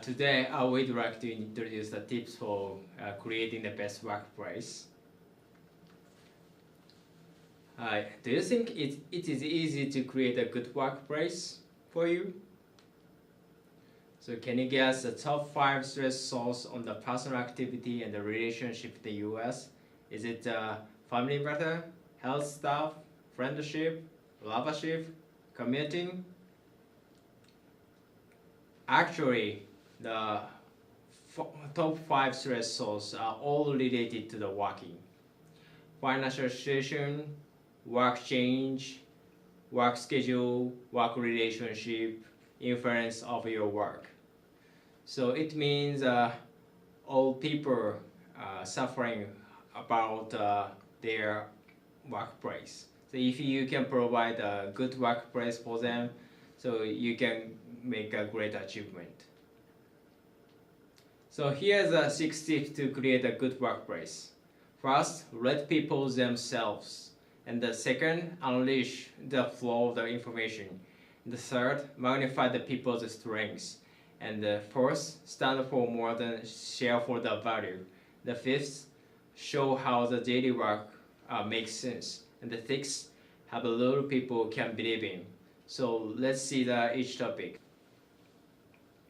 Today, I would like to introduce the tips for creating the best workplace. Do you think it is easy to create a good workplace for you? So can you guess the top 5 stress sources on the personal activity and the relationship in the US? Is it family matter, health stuff, friendship, lovership, commuting? Actually, the top 5 stress sources are all related to the working. Financial situation, work change, work schedule, work relationship, influence of your work. So it means all people suffering about their workplace. So if you can provide a good workplace for them, so you can make a great achievement. So here's 6 tips to create a good workplace. First, let people themselves. And the second, unleash the flow of the information. The third, magnify the people's strengths. And the fourth, stand for more than share for the value. The fifth, show how the daily work makes sense. And the sixth, have a little people can believe in. So let's see each topic.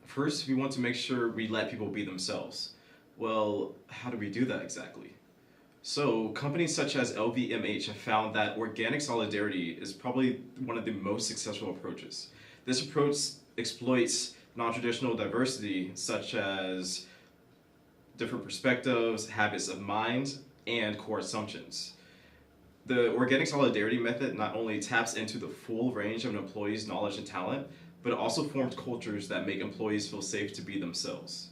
First, we want to make sure we let people be themselves. Well, how do we do that exactly? So, companies such as LVMH have found that organic solidarity is probably one of the most successful approaches. This approach exploits non-traditional diversity such as different perspectives, habits of mind, and core assumptions. The organic solidarity method not only taps into the full range of an employee's knowledge and talent, but it also forms cultures that make employees feel safe to be themselves.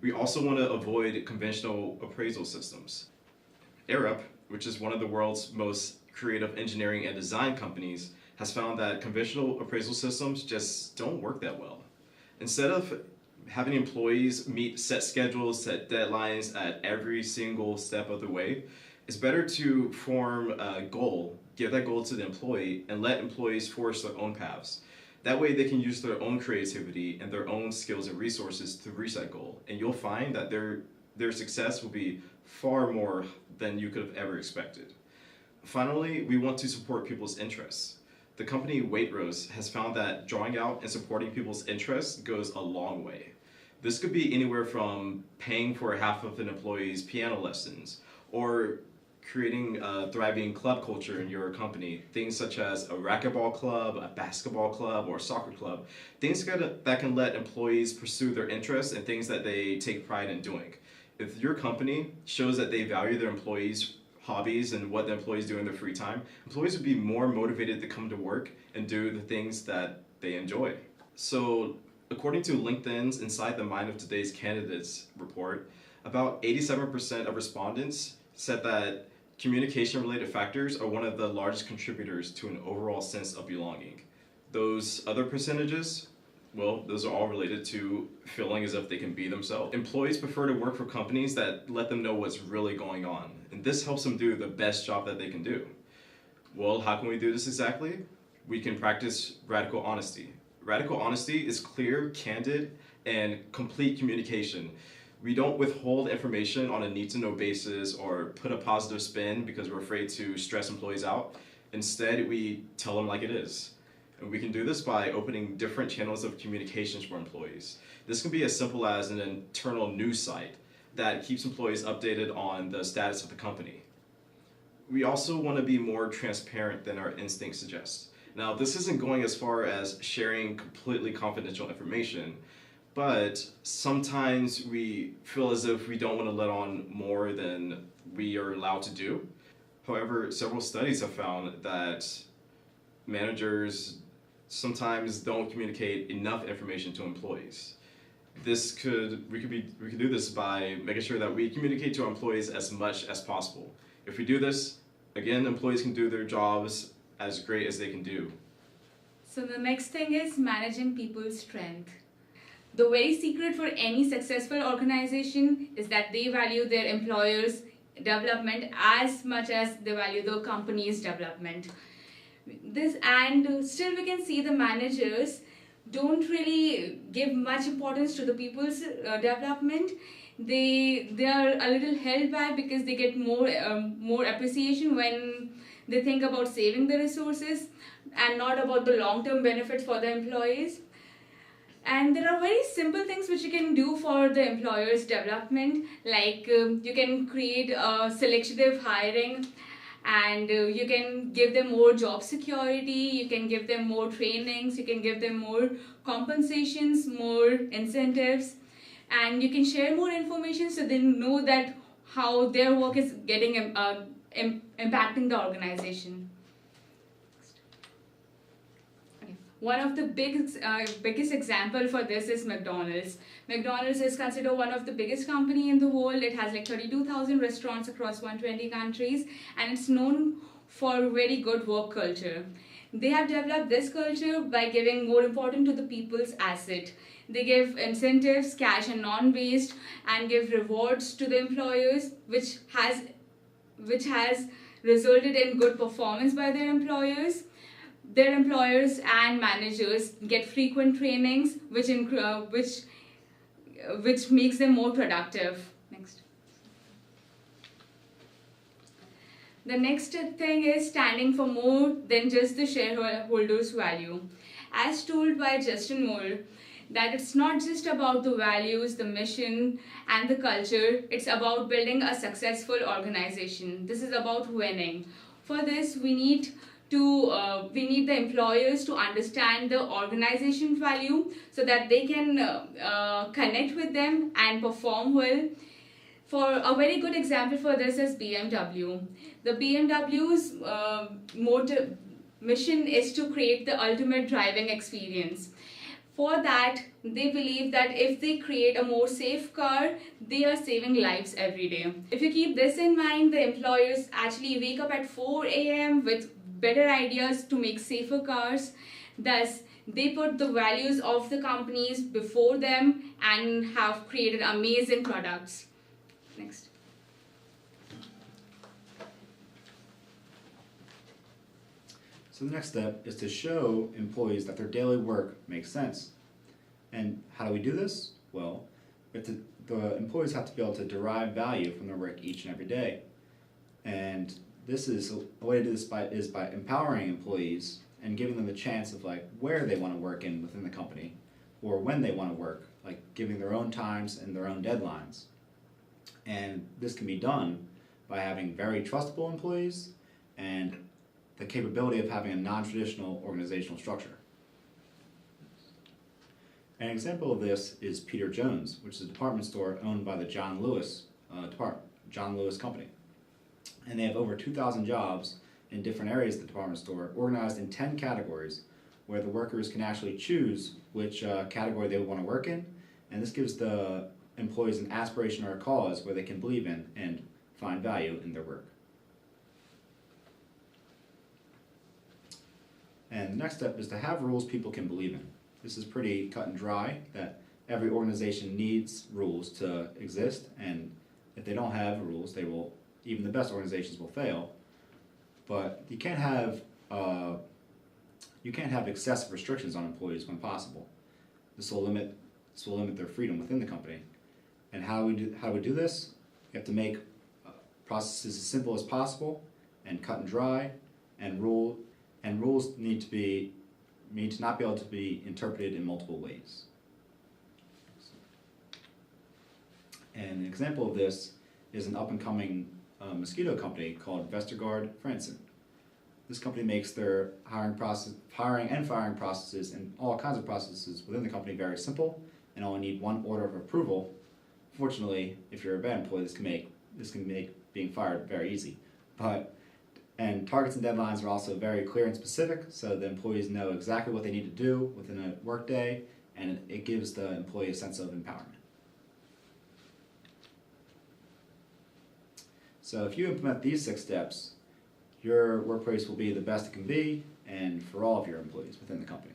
We also want to avoid conventional appraisal systems. Arup, which is one of the world's most creative engineering and design companies, has found that conventional appraisal systems just don't work that well. Instead of having employees meet set schedules, set deadlines at every single step of the way, it's better to form a goal, give that goal to the employee, and let employees forge their own paths. That way they can use their own creativity and their own skills and resources to reach that goal. And you'll find that their success will be far more than you could have ever expected. Finally, we want to support people's interests. The company Waitrose has found that drawing out and supporting people's interests goes a long way. This could be anywhere from paying for half of an employee's piano lessons or creating a thriving club culture in your company, things such as a racquetball club, a basketball club, or a soccer club, things that can let employees pursue their interests and things that they take pride in doing. If your company shows that they value their employees' hobbies and what the employees do in their free time, employees would be more motivated to come to work and do the things that they enjoy. So, according to LinkedIn's Inside the Mind of Today's Candidates report, about 87% of respondents said that communication-related factors are one of the largest contributors to an overall sense of belonging. Those other percentages, well, those are all related to feeling as if they can be themselves. Employees prefer to work for companies that let them know what's really going on, and this helps them do the best job that they can do. Well, how can we do this exactly? We can practice radical honesty. Radical honesty is clear, candid, and complete communication. We don't withhold information on a need-to-know basis or put a positive spin because we're afraid to stress employees out. Instead, we tell them like it is. And we can do this by opening different channels of communications for employees. This can be as simple as an internal news site that keeps employees updated on the status of the company. We also want to be more transparent than our instincts suggest. Now, this isn't going as far as sharing completely confidential information, but sometimes we feel as if we don't want to let on more than we are allowed to do. However, several studies have found that managers sometimes don't communicate enough information to employees. We could do this by making sure that we communicate to our employees as much as possible. If we do this, again, employees can do their jobs as great as they can do. So the next thing is managing people's strength. The very secret for any successful organization is that they value their employers' development as much as they value the company's development. Still we can see the managers don't really give much importance to the people's development. They are a little held back because they get more appreciation when they think about saving the resources and not about the long term benefits for the employees. And there are very simple things which you can do for the employer's development, like you can create a selective hiring, and you can give them more job security, you can give them more trainings, you can give them more compensations, more incentives, and you can share more information so they know that how their work is getting impacting the organization. One of the biggest example for this is McDonald's. McDonald's is considered one of the biggest company in the world. It has like 32,000 restaurants across 120 countries, and it's known for very good work culture. They have developed this culture by giving more importance to the people's asset. They give incentives, cash and non-waste, and give rewards to the employers, which has resulted in good performance by their employers. Their employers and managers get frequent trainings, which makes them more productive. Next. The next thing is standing for more than just the shareholders' value. As told by Justin Moore, that it's not just about the values, the mission, and the culture, it's about building a successful organization. This is about winning. For this, we need the employers to understand the organization value so that they can connect with them and perform well. For a very good example for this is BMW. The BMW's mission is to create the ultimate driving experience. For that, they believe that if they create a more safe car, they are saving lives every day. If you keep this in mind, the employers actually wake up at 4 a.m. with better ideas to make safer cars. Thus, they put the values of the companies before them and have created amazing products. Next. So the next step is to show employees that their daily work makes sense. And how do we do this? Well, the employees have to be able to derive value from their work each and every day. And this is a way to do this is by empowering employees and giving them a chance of like where they want to work within the company or when they want to work, like giving their own times and their own deadlines. And this can be done by having very trustable employees and the capability of having a non-traditional organizational structure. An example of this is Peter Jones, which is a department store owned by the John Lewis Company. And they have over 2,000 jobs in different areas of the department store, organized in 10 categories, where the workers can actually choose which category they want to work in, and this gives the employees an aspiration or a cause where they can believe in and find value in their work. And the next step is to have rules people can believe in. This is pretty cut and dry, that every organization needs rules to exist, and if they don't have rules, even the best organizations will fail. But you can't have excessive restrictions on employees when possible. This will limit their freedom within the company. And how do we do this? You have to make processes as simple as possible and cut and dry, and rules need to not be able to be interpreted in multiple ways. And an example of this is an up-and-coming mosquito company called Vestergaard Franson. This company makes their hiring and firing processes and all kinds of processes within the company very simple and only need one order of approval. Fortunately, if you're a bad employee, this can make being fired very easy. And targets and deadlines are also very clear and specific, so the employees know exactly what they need to do within a workday, and it gives the employee a sense of empowerment. So if you implement these 6 steps, your workplace will be the best it can be, and for all of your employees within the company.